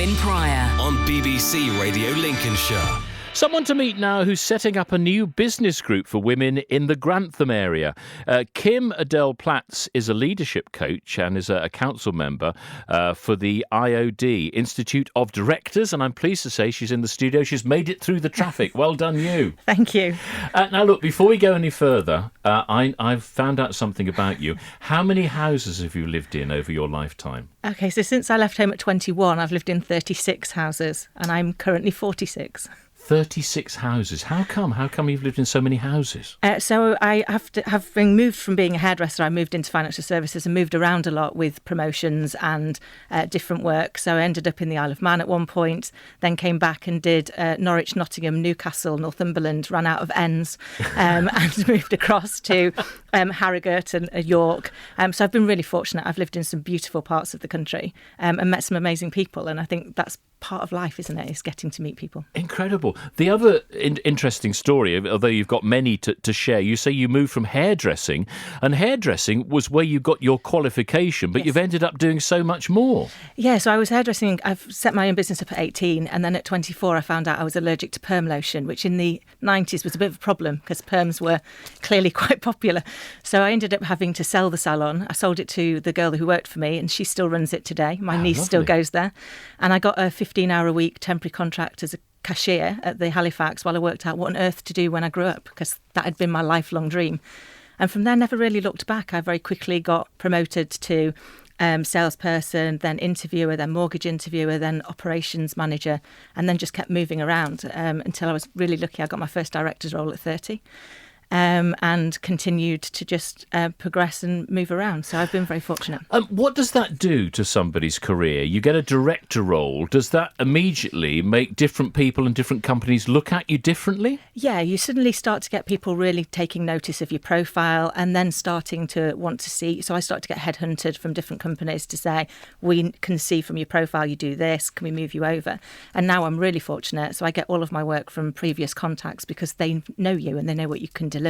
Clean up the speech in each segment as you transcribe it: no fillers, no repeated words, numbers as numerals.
Melvyn Prior on BBC Radio Lincolnshire. Someone to meet now who's setting up a new business group for women in the Grantham area. Kim Adele-Platz is a leadership coach and is a council member for the IOD, Institute of Directors, and I'm pleased to say she's in the studio. She's made it through the traffic. Well done, you. Thank you. Now, look, before we go any further, I've found out something about you. How many houses have you lived in over your lifetime? Okay, so since I left home at 21, I've lived in 36 houses, and I'm currently 46. 36 houses. How come? How come you've lived in so many houses? So I having moved from being a hairdresser, I moved into financial services and moved around a lot with promotions and different work. So I ended up in the Isle of Man at one point, then came back and did Norwich, Nottingham, Newcastle, Northumberland, ran out of ends and moved across to Harrogate and York. So I've been really fortunate. I've lived in some beautiful parts of the country and met some amazing people. And I think that's part of life, isn't it? Is getting to meet people. Incredible. The other interesting story, although you've got many to share, you say you moved from hairdressing, and hairdressing was where you got your qualification, but Yes. You've ended up doing so much more. Yeah, so I was hairdressing. I've set my own business up at 18, and then at 24 I found out I was allergic to perm lotion, which in the 90s was a bit of a problem because perms were clearly quite popular. So I ended up having to sell the salon. I sold it to the girl who worked for me, and she still runs it today. My niece still goes there. And I got a 15-hour-a-week temporary contract as a cashier at the Halifax while I worked out what on earth to do when I grew up, because that had been my lifelong dream. And from there, never really looked back. I very quickly got promoted to salesperson, then interviewer, then mortgage interviewer, then operations manager, and then just kept moving around until I was really lucky. I got my first director's role at 30. And continued to just progress and move around. So I've been very fortunate. What does that do to somebody's career? You get a director role. Does that immediately make different people and different companies look at you differently? Yeah, you suddenly start to get people really taking notice of your profile and then starting to want to see. So I start to get headhunted from different companies to say, we can see from your profile you do this, can we move you over? And now I'm really fortunate. So I get all of my work from previous contacts because they know you and they know what you can deliver.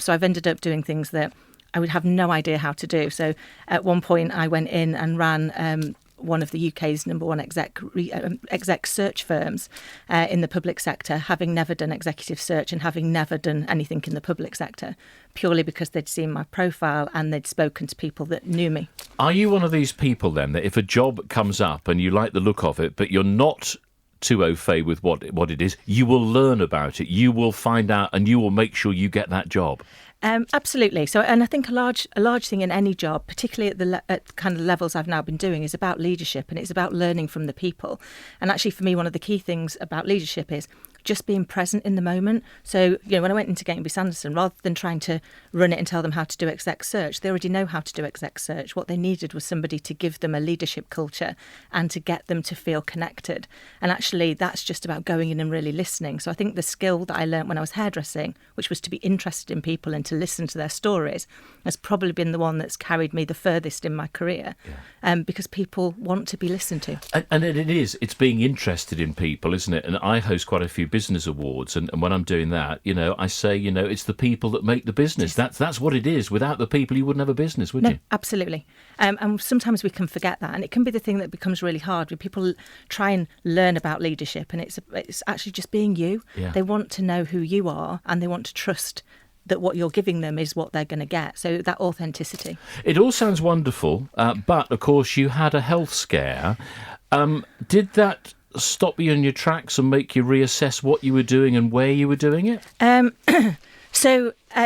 So I've ended up doing things that I would have no idea how to do. So at one point I went in and ran one of the UK's number one exec search firms in the public sector, having never done executive search and having never done anything in the public sector, purely because they'd seen my profile and they'd spoken to people that knew me. Are you one of these people then that if a job comes up and you like the look of it, but you're not too au fait with what it is, you will learn about it, you will find out, and you will make sure you get that job? Absolutely. So, and I think a large thing in any job, particularly at kind of levels I've now been doing, is about leadership, and it's about learning from the people. And actually, for me, one of the key things about leadership is just being present in the moment. So, when I went into Gateway Sanderson, rather than trying to run it and tell them how to do exec search, they already know how to do exec search. What they needed was somebody to give them a leadership culture and to get them to feel connected. And actually, that's just about going in and really listening. So I think the skill that I learned when I was hairdressing, which was to be interested in people and to listen to their stories, has probably been the one that's carried me the furthest in my career, because people want to be listened to. And it's being interested in people, isn't it? And I host quite a few business awards, and when I'm doing that, I say, it's the people that make the business. Yes. That's what it is. Without the people, you wouldn't have a business, would you? Absolutely. And sometimes we can forget that, and it can be the thing that becomes really hard when people try and learn about leadership, and it's actually just being you. Yeah. They want to know who you are, and they want to trust that what you're giving them is what they're going to get. So that authenticity. It all sounds wonderful, but of course you had a health scare. Did that stop you in your tracks and make you reassess what you were doing and where you were doing it?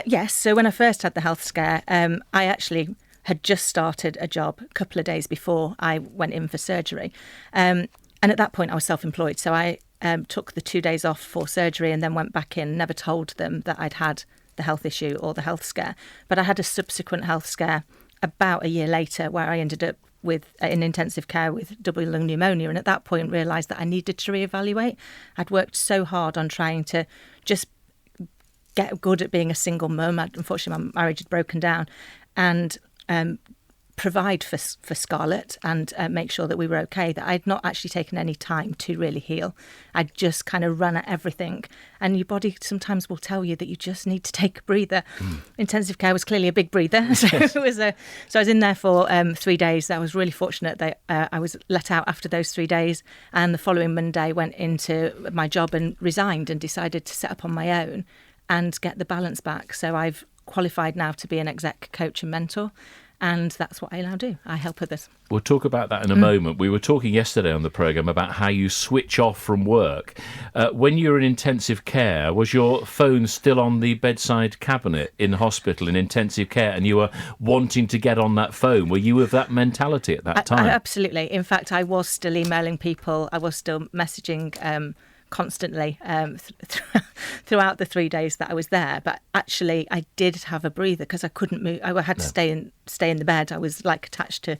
Yes. So when I first had the health scare, I actually had just started a job a couple of days before I went in for surgery. And at that point I was self-employed. So I took the 2 days off for surgery and then went back in, never told them that I'd had the health issue or the health scare. But I had a subsequent health scare about a year later where I ended up in intensive care with double lung pneumonia, and at that point realised that I needed to reevaluate. I'd worked so hard on trying to just get good at being a single mum. Unfortunately, my marriage had broken down, and provide for Scarlett and make sure that we were okay, that I'd not actually taken any time to really heal. I'd just kind of run at everything. And your body sometimes will tell you that you just need to take a breather. Intensive care was clearly a big breather. So I was in there for 3 days. I was really fortunate that I was let out after those 3 days. And the following Monday went into my job and resigned and decided to set up on my own and get the balance back. So I've qualified now to be an exec coach and mentor. And that's what I now do. I help others. We'll talk about that in a moment. We were talking yesterday on the programme about how you switch off from work. When you were in intensive care, was your phone still on the bedside cabinet in hospital in intensive care and you were wanting to get on that phone? Were you of that mentality at that time? Absolutely. In fact, I was still emailing people. I was still messaging constantly throughout the 3 days that I was there. But actually, I did have a breather because I couldn't move. I had to stay in the bed. I was like attached to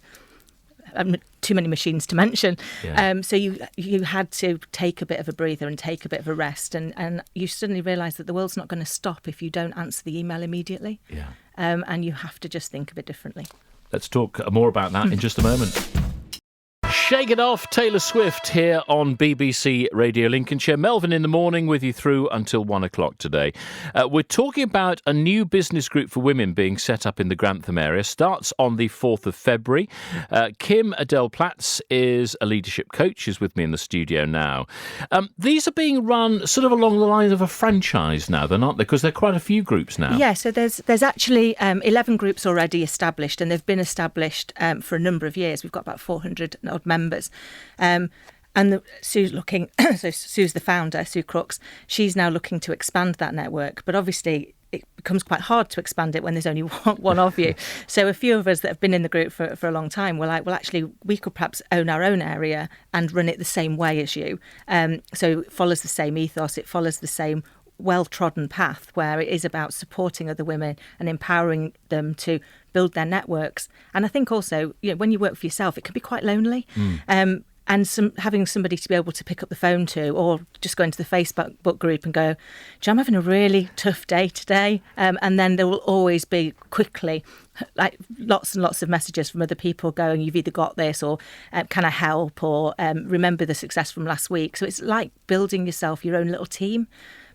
too many machines to mention. Yeah. So you had to take a bit of a breather and take a bit of a rest. And you suddenly realise that the world's not going to stop if you don't answer the email immediately. Yeah. And you have to just think a bit differently. Let's talk more about that in just a moment. Shake It Off, Taylor Swift here on BBC Radio Lincolnshire. Melvyn in the morning with you through until 1 o'clock today. We're talking about a new business group for women being set up in the Grantham area. Starts on the 4th of February. Kim Adele Platts is a leadership coach. She's with me in the studio now. These are being run sort of along the lines of a franchise now, then, aren't they? Because there are quite a few groups now. Yeah, so there's actually 11 groups already established, and they've been established for a number of years. We've got about 400 odd members. And Sue's looking, so Sue's the founder, Sue Crooks, she's now looking to expand that network. But obviously it becomes quite hard to expand it when there's only one of you. So a few of us that have been in the group for a long time were like, well, actually, we could perhaps own our own area and run it the same way as you. So it follows the same ethos, it follows the same well-trodden path where it is about supporting other women and empowering them to build their networks. And I think also, when you work for yourself, it can be quite lonely. And having somebody to be able to pick up the phone to, or just go into the Facebook group and go, I'm having a really tough day today. And then there will always be quickly like lots and lots of messages from other people going, you've either got this, or can I help, or remember the success from last week. So it's like building yourself your own little team,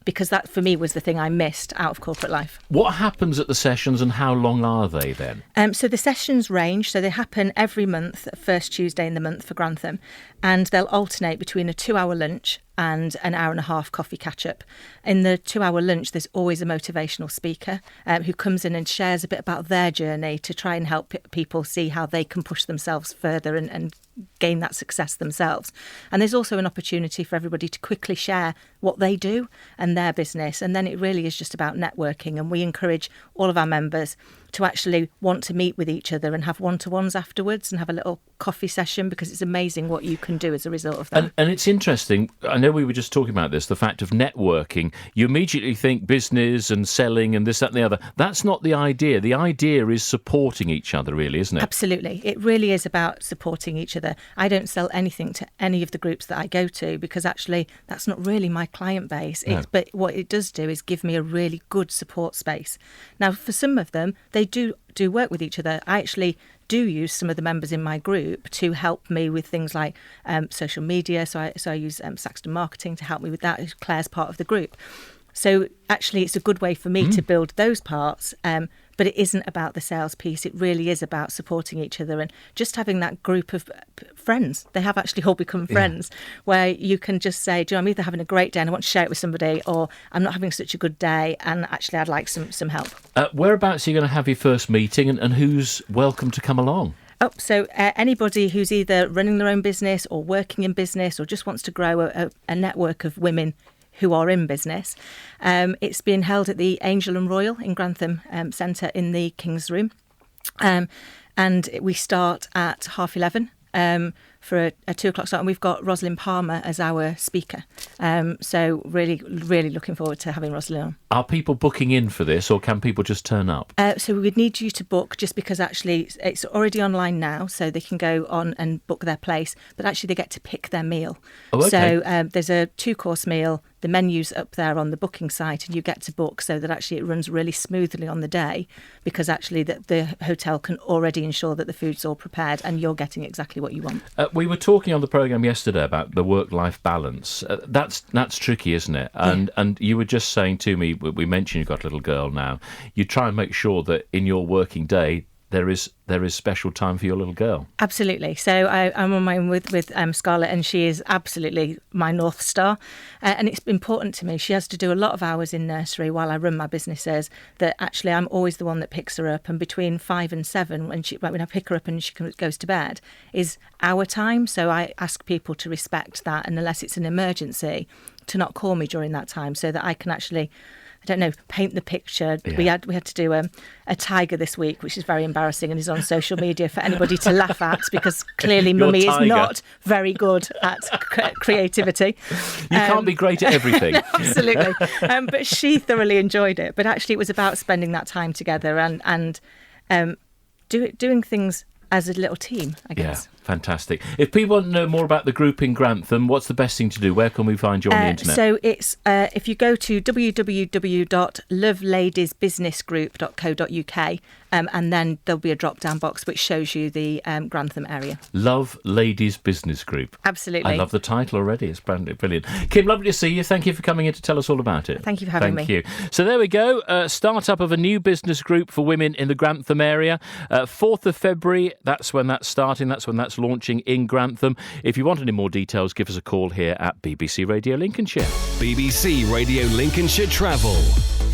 because that for me was the thing I missed out of corporate life. What happens at the sessions and how long are they then? So the sessions range, so they happen every month, first Tuesday in the month for Grantham, and they'll alternate between a 2-hour lunch and an hour and a half coffee catch-up. In the 2-hour lunch, there's always a motivational speaker who comes in and shares a bit about their journey to try and help people see how they can push themselves further and gain that success themselves. And there's also an opportunity for everybody to quickly share what they do and their business. And then it really is just about networking. And we encourage all of our members to actually want to meet with each other and have one-to-ones afterwards and have a little coffee session, because it's amazing what you can do as a result of that. And it's interesting, I know we were just talking about this, the fact of networking. You immediately think business and selling and this, that and the other. That's not the idea. The idea is supporting each other, really, isn't it? Absolutely. It really is about supporting each other. I don't sell anything to any of the groups that I go to, because actually that's not really my client base. No. But what it does do is give me a really good support space. Now, for some of them, they do work with each other. I actually do use some of the members in my group to help me with things like social media. So I use Saxton Marketing to help me with that. Claire's part of the group. So actually it's a good way for me to build those parts. But it isn't about the sales piece. It really is about supporting each other and just having that group of friends. They have actually all become friends, where you can just say, I'm either having a great day and I want to share it with somebody, or I'm not having such a good day and actually I'd like some help. Whereabouts are you going to have your first meeting, and who's welcome to come along? So anybody who's either running their own business or working in business or just wants to grow a network of women who are in business. It's being held at the Angel and Royal in Grantham Centre in the King's Room. And we start at 11:30 for a 2 o'clock start. And we've got Rosalind Palmer as our speaker. So really, really looking forward to having Rosalind on. Are people booking in for this, or can people just turn up? So we would need you to book, just because actually it's already online now, so they can go on and book their place, but actually they get to pick their meal. Oh, okay. So there's a 2-course meal. the menu's up there on the booking site, and you get to book, so that actually it runs really smoothly on the day, because actually the hotel can already ensure that the food's all prepared and you're getting exactly what you want. We were talking on the programme yesterday about the work-life balance. That's tricky, isn't it? And you were just saying to me, we mentioned you've got a little girl now, you try and make sure that in your working day there is special time for your little girl. Absolutely. So I'm on my own with Scarlett, and she is absolutely my North Star. And it's important to me. She has to do a lot of hours in nursery while I run my businesses, that actually I'm always the one that picks her up. And between 5 and 7, when I pick her up and she goes to bed, is our time. So I ask people to respect that, and unless it's an emergency, to not call me during that time, so that I can actually, I don't know, paint the picture. Yeah. We had to do a tiger this week, which is very embarrassing and is on social media for anybody to laugh at, because clearly Mummy is not very good at creativity. You can't be great at everything. No, absolutely. But she thoroughly enjoyed it. But actually it was about spending that time together and doing things as a little team, I guess. Yeah, fantastic. If people want to know more about the group in Grantham, what's the best thing to do? Where can we find you on the internet? So it's if you go to www.loveladiesbusinessgroup.co.uk, and then there'll be a drop-down box which shows you the Grantham area. Love Ladies Business Group. Absolutely. I love the title already. It's brilliant. Kim, lovely to see you. Thank you for coming in to tell us all about it. Thank you for having me. Thank you. So there we go. Start-up of a new business group for women in the Grantham area. 4th of February, that's when that's starting. That's when that's launching in Grantham. If you want any more details, give us a call here at BBC Radio Lincolnshire. BBC Radio Lincolnshire Travel.